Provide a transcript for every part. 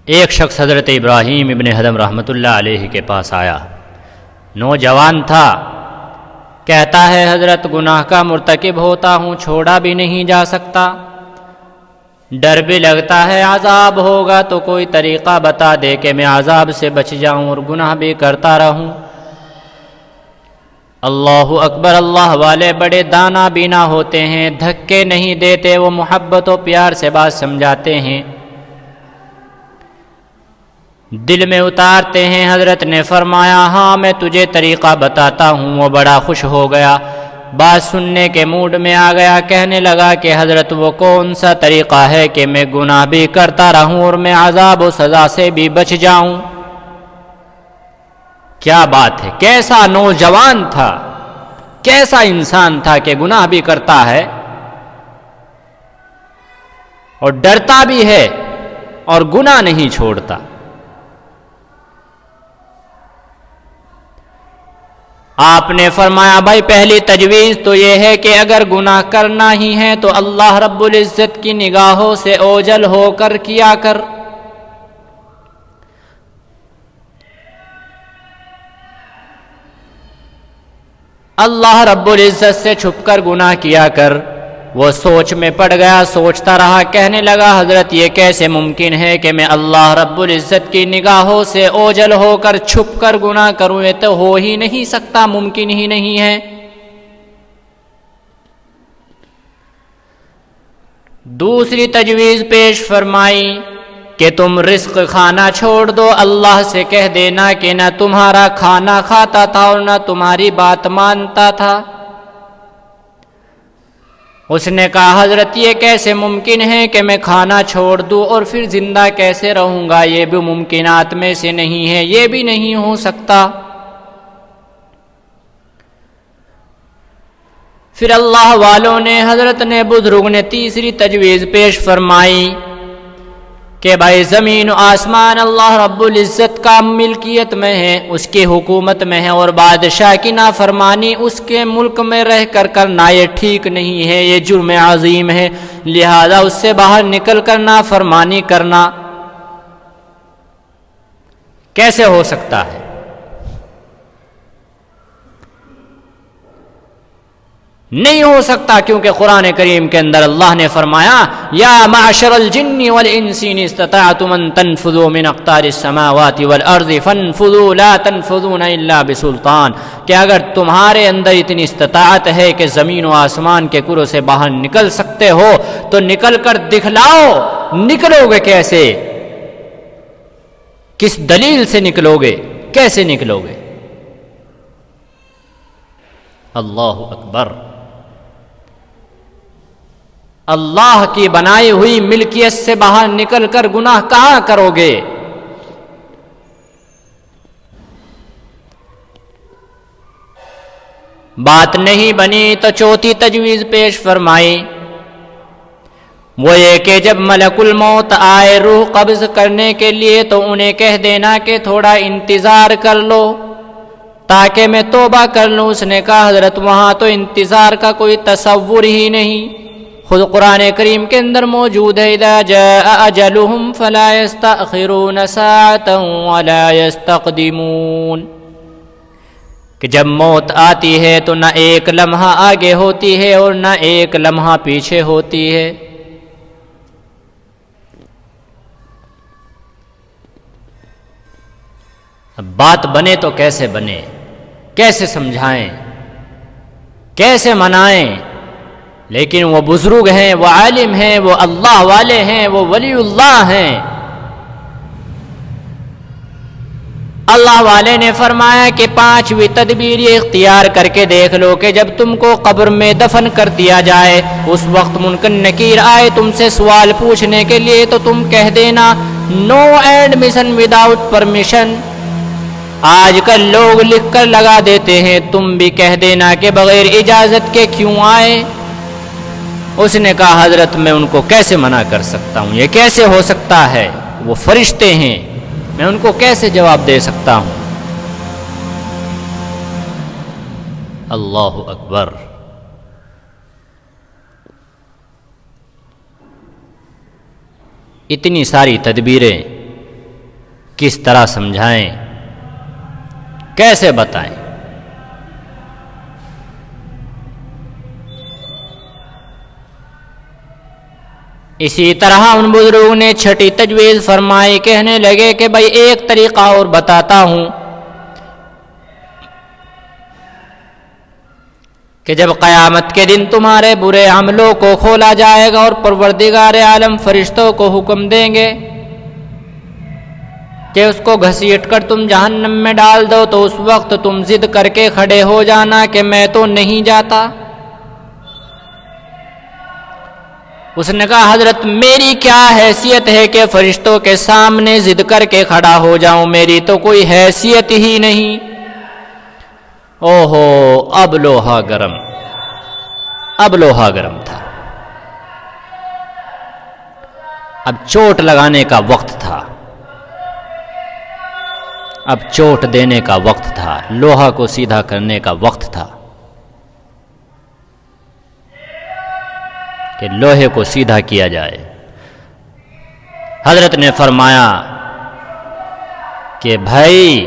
ایک شخص حضرت ابراہیم ابن حدم رحمۃ اللہ علیہ کے پاس آیا، نوجوان تھا، کہتا ہے حضرت گناہ کا مرتکب ہوتا ہوں، چھوڑا بھی نہیں جا سکتا، ڈر بھی لگتا ہے عذاب ہوگا، تو کوئی طریقہ بتا دے کہ میں عذاب سے بچ جاؤں اور گناہ بھی کرتا رہوں۔ اللہ اکبر، اللہ والے بڑے دانا بینا ہوتے ہیں، دھکے نہیں دیتے، وہ محبت و پیار سے بات سمجھاتے ہیں، دل میں اتارتے ہیں۔ حضرت نے فرمایا ہاں میں تجھے طریقہ بتاتا ہوں۔ وہ بڑا خوش ہو گیا، بات سننے کے موڈ میں آ گیا، کہنے لگا کہ حضرت وہ کون سا طریقہ ہے کہ میں گناہ بھی کرتا رہوں اور میں عذاب و سزا سے بھی بچ جاؤں؟ کیا بات ہے، کیسا نوجوان تھا، کیسا انسان تھا کہ گناہ بھی کرتا ہے اور ڈرتا بھی ہے اور گناہ نہیں چھوڑتا۔ آپ نے فرمایا بھائی پہلی تجویز تو یہ ہے کہ اگر گناہ کرنا ہی ہے تو اللہ رب العزت کی نگاہوں سے اوجھل ہو کر کیا کر۔ اللہ رب العزت سے چھپ کر گناہ کیا کر۔ وہ سوچ میں پڑ گیا، سوچتا رہا، کہنے لگا حضرت یہ کیسے ممکن ہے کہ میں اللہ رب العزت کی نگاہوں سے اوجھل ہو کر چھپ کر گناہ کروں؟ یہ تو ہو ہی نہیں سکتا، ممکن ہی نہیں ہے۔ دوسری تجویز پیش فرمائی کہ تم رزق کھانا چھوڑ دو، اللہ سے کہہ دینا کہ نہ تمہارا کھانا کھاتا تھا اور نہ تمہاری بات مانتا تھا۔ اس نے کہا حضرت یہ کیسے ممکن ہے کہ میں کھانا چھوڑ دوں اور پھر زندہ کیسے رہوں گا؟ یہ بھی ممکنات میں سے نہیں ہے، یہ بھی نہیں ہو سکتا۔ پھر اللہ والوں نے، حضرت نے، بزرگ نے تیسری تجویز پیش فرمائی کہ بھائی زمین و آسمان اللہ رب العزت کا ملکیت میں ہے، اس کی حکومت میں ہے، اور بادشاہ کی نافرمانی اس کے ملک میں رہ کر کرنا یہ ٹھیک نہیں ہے، یہ جرم عظیم ہے، لہذا اس سے باہر نکل کر نافرمانی کرنا کیسے ہو سکتا ہے؟ نہیں ہو سکتا، کیونکہ قرآن کریم کے اندر اللہ نے فرمایا یا معشر الجن والانس ان استطعتم ان تنفذوا من اقطار السماوات والارض فانفذوا لا تنفذون الا بسلطان، کہ اگر تمہارے اندر اتنی استطاعت ہے کہ زمین و آسمان کے کروں سے باہر نکل سکتے ہو تو نکل کر دکھلاؤ۔ نکلو گے کیسے؟ کس دلیل سے نکلو گے؟ کیسے نکلو گے؟ اللہ اکبر، اللہ کی بنائی ہوئی ملکیت سے باہر نکل کر گناہ کہاں کرو گے؟ بات نہیں بنی تو چوتھی تجویز پیش فرمائی، وہ یہ کہ جب ملک الموت آئے روح قبض کرنے کے لیے تو انہیں کہہ دینا کہ تھوڑا انتظار کر لو تاکہ میں توبہ کر لوں۔ اس نے کہا حضرت وہاں تو انتظار کا کوئی تصور ہی نہیں، خود قرآن کریم کے اندر موجود ہے اذا جاء اجلهم فلا يستأخرون ساعة ولا يستقدمون، کہ جب موت آتی ہے تو نہ ایک لمحہ آگے ہوتی ہے اور نہ ایک لمحہ پیچھے ہوتی ہے۔ اب بات بنے تو کیسے بنے، کیسے سمجھائیں، کیسے منائیں؟ لیکن وہ بزرگ ہیں، وہ عالم ہیں، وہ اللہ والے ہیں، وہ ولی اللہ ہیں۔ اللہ والے نے فرمایا کہ 5ویں تدبیر یہ اختیار کر کے دیکھ لو کہ جب تم کو قبر میں دفن کر دیا جائے اس وقت منکر نکیر آئے تم سے سوال پوچھنے کے لیے تو تم کہہ دینا نو ایڈمیشن وداؤٹ پرمیشن۔ آج کل لوگ لکھ کر لگا دیتے ہیں، تم بھی کہہ دینا کہ بغیر اجازت کے کیوں آئے؟ اس نے کہا حضرت میں ان کو کیسے منع کر سکتا ہوں، یہ کیسے ہو سکتا ہے؟ وہ فرشتے ہیں، میں ان کو کیسے جواب دے سکتا ہوں؟ اللہ اکبر۔ اتنی ساری تدبیریں کس طرح سمجھائیں، کیسے بتائیں؟ اسی طرح ان بزرگوں نے چھٹی تجویز فرمائی، کہنے لگے کہ بھائی ایک طریقہ اور بتاتا ہوں کہ جب قیامت کے دن تمہارے برے عملوں کو کھولا جائے گا اور پروردگار عالم فرشتوں کو حکم دیں گے کہ اس کو گھسیٹ کر تم جہنم میں ڈال دو، تو اس وقت تم ضد کر کے کھڑے ہو جانا کہ میں تو نہیں جاتا۔ اس نے کہا حضرت میری کیا حیثیت ہے کہ فرشتوں کے سامنے ضد کر کے کھڑا ہو جاؤں، میری تو کوئی حیثیت ہی نہیں۔ اوہو، اب لوہا گرم، اب لوہا گرم تھا، اب چوٹ لگانے کا وقت تھا، اب چوٹ دینے کا وقت تھا، لوہا کو سیدھا کرنے کا وقت تھا کہ لوہے کو سیدھا کیا جائے۔ حضرت نے فرمایا کہ بھائی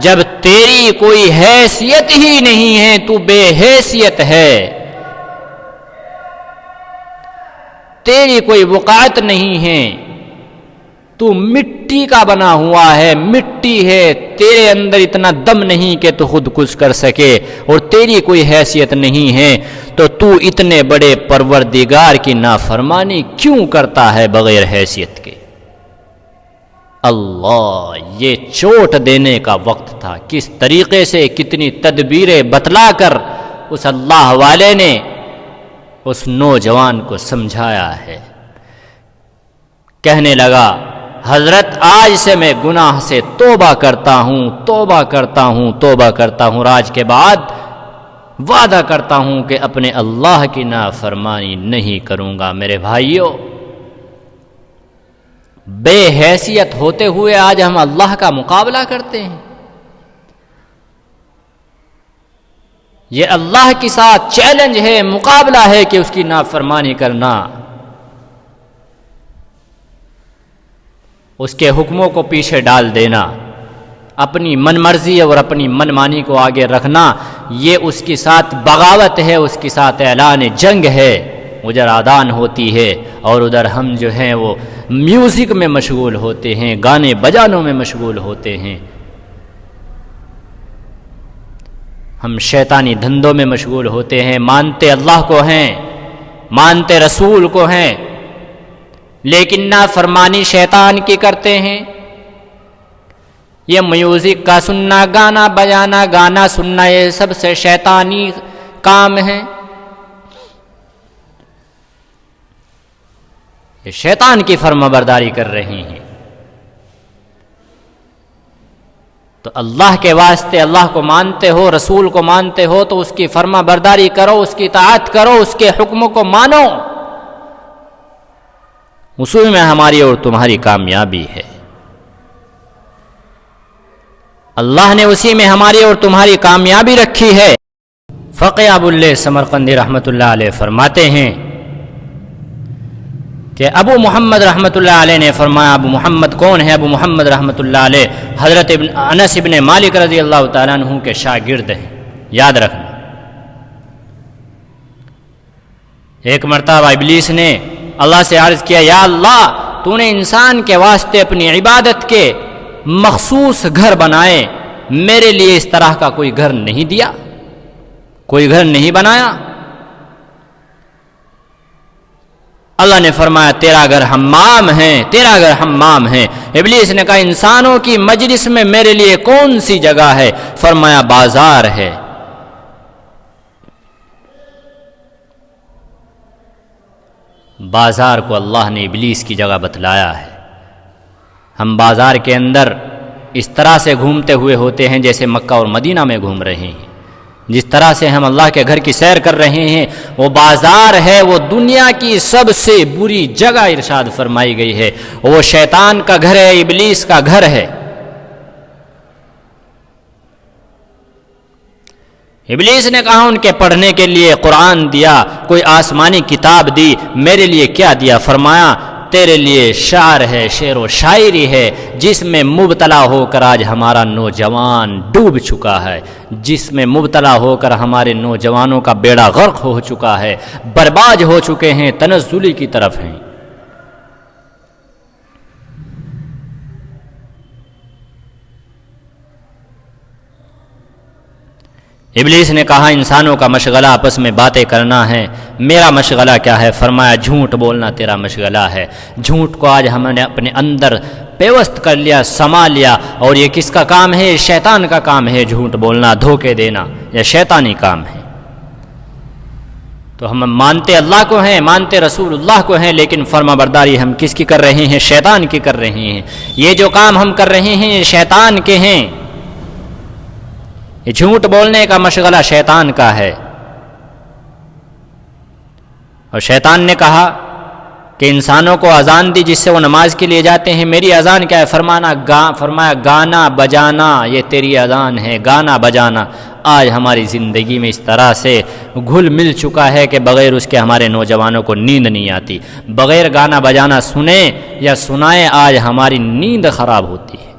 جب تیری کوئی حیثیت ہی نہیں ہے، تو بے حیثیت ہے، تیری کوئی وقعت نہیں ہے، تو مٹی کا بنا ہوا ہے، مٹی ہے، تیرے اندر اتنا دم نہیں کہ تو خود کچھ کر سکے، اور تیری کوئی حیثیت نہیں ہے، تو اتنے بڑے پروردگار کی نافرمانی کیوں کرتا ہے بغیر حیثیت کے؟ اللہ، یہ چوٹ دینے کا وقت تھا۔ کس طریقے سے کتنی تدبیریں بتلا کر اس اللہ والے نے اس نوجوان کو سمجھایا ہے۔ کہنے لگا حضرت آج سے میں گناہ سے توبہ کرتا ہوں، توبہ کرتا ہوں، توبہ کرتا ہوں، آج کے بعد وعدہ کرتا ہوں کہ اپنے اللہ کی نافرمانی نہیں کروں گا۔ میرے بھائیوں، بے حیثیت ہوتے ہوئے آج ہم اللہ کا مقابلہ کرتے ہیں۔ یہ اللہ کے ساتھ چیلنج ہے، مقابلہ ہے کہ اس کی نافرمانی کرنا، اس کے حکموں کو پیچھے ڈال دینا، اپنی من مرضی اور اپنی من مانی کو آگے رکھنا، یہ اس کے ساتھ بغاوت ہے، اس کے ساتھ اعلان جنگ ہے۔ ادھر آذان ہوتی ہے اور ادھر ہم جو ہیں وہ میوزک میں مشغول ہوتے ہیں، گانے بجانوں میں مشغول ہوتے ہیں، ہم شیطانی دھندوں میں مشغول ہوتے ہیں، مانتے اللہ کو ہیں، مانتے رسول کو ہیں، لیکن نافرمانی شیطان کی کرتے ہیں۔ یہ میوزک کا سننا، گانا بجانا، گانا سننا، یہ سب سے شیطانی کام ہے، یہ شیطان کی فرما برداری کر رہی ہیں۔ تو اللہ کے واسطے اللہ کو مانتے ہو، رسول کو مانتے ہو، تو اس کی فرما برداری کرو، اس کی اطاعت کرو، اس کے حکموں کو مانو، اسی میں ہماری اور تمہاری کامیابی ہے۔ اللہ نے اسی میں ہماری اور تمہاری کامیابی رکھی ہے۔ فقیہ ابو اللیث سمرقندی رحمۃ اللہ علیہ فرماتے ہیں کہ ابو محمد رحمۃ اللہ علیہ نے فرمایا، ابو محمد کون ہے؟ ابو محمد رحمۃ اللہ علیہ حضرت انس ابن مالک رضی اللہ تعالیٰ عنہ کے شاگرد ہیں، یاد رکھنا۔ ایک مرتبہ ابلیس نے اللہ سے عرض کیا، یا اللہ، تو نے انسان کے واسطے اپنی عبادت کے مخصوص گھر بنائے، میرے لیے اس طرح کا کوئی گھر نہیں دیا، کوئی گھر نہیں بنایا۔ اللہ نے فرمایا تیرا گھر حمام ہے، تیرا گھر حمام ہے۔ ابلیس نے کہا انسانوں کی مجلس میں میرے لیے کون سی جگہ ہے؟ فرمایا بازار ہے۔ بازار کو اللہ نے ابلیس کی جگہ بتلایا ہے۔ ہم بازار کے اندر اس طرح سے گھومتے ہوئے ہوتے ہیں جیسے مکہ اور مدینہ میں گھوم رہے ہیں، جس طرح سے ہم اللہ کے گھر کی سیر کر رہے ہیں، وہ بازار ہے، وہ دنیا کی سب سے بری جگہ ارشاد فرمائی گئی ہے، وہ شیطان کا گھر ہے، ابلیس کا گھر ہے۔ ابلیس نے کہا ان کے پڑھنے کے لیے قرآن دیا، کوئی آسمانی کتاب دی، میرے لیے کیا دیا؟ فرمایا تیرے لیے شعر ہے، شعر و شاعری ہے، جس میں مبتلا ہو کر آج ہمارا نوجوان ڈوب چکا ہے، جس میں مبتلا ہو کر ہمارے نوجوانوں کا بیڑا غرق ہو چکا ہے، برباد ہو چکے ہیں، تنزلی کی طرف ہیں۔ ابلیس نے کہا انسانوں کا مشغلہ آپس میں باتیں کرنا ہے، میرا مشغلہ کیا ہے؟ فرمایا جھوٹ بولنا تیرا مشغلہ ہے۔ جھوٹ کو آج ہم نے اپنے اندر پیوست کر لیا، سما لیا، اور یہ کس کا کام ہے؟ شیطان کا کام ہے جھوٹ بولنا، دھوکے دینا، یہ شیطانی کام ہے۔ تو ہم مانتے اللہ کو ہیں، مانتے رسول اللہ کو ہیں، لیکن فرما برداری ہم کس کی کر رہے ہیں؟ شیطان کی کر رہے ہیں۔ یہ جو کام ہم کر رہے ہیں یہ شیطان کے ہیں، یہ جھوٹ بولنے کا مشغلہ شیطان کا ہے۔ اور شیطان نے کہا کہ انسانوں کو اذان دی جس سے وہ نماز کے لیے جاتے ہیں، میری اذان کیا ہے؟ فرمایا گانا بجانا یہ تیری اذان ہے، گانا بجانا۔ آج ہماری زندگی میں اس طرح سے گھل مل چکا ہے کہ بغیر اس کے ہمارے نوجوانوں کو نیند نہیں آتی، بغیر گانا بجانا سنے یا سنائے آج ہماری نیند خراب ہوتی ہے۔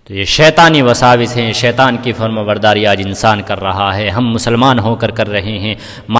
تو یہ شیطانی وساوس ہیں، شیطان کی فرمانبرداری آج انسان کر رہا ہے، ہم مسلمان ہو کر رہے ہیں۔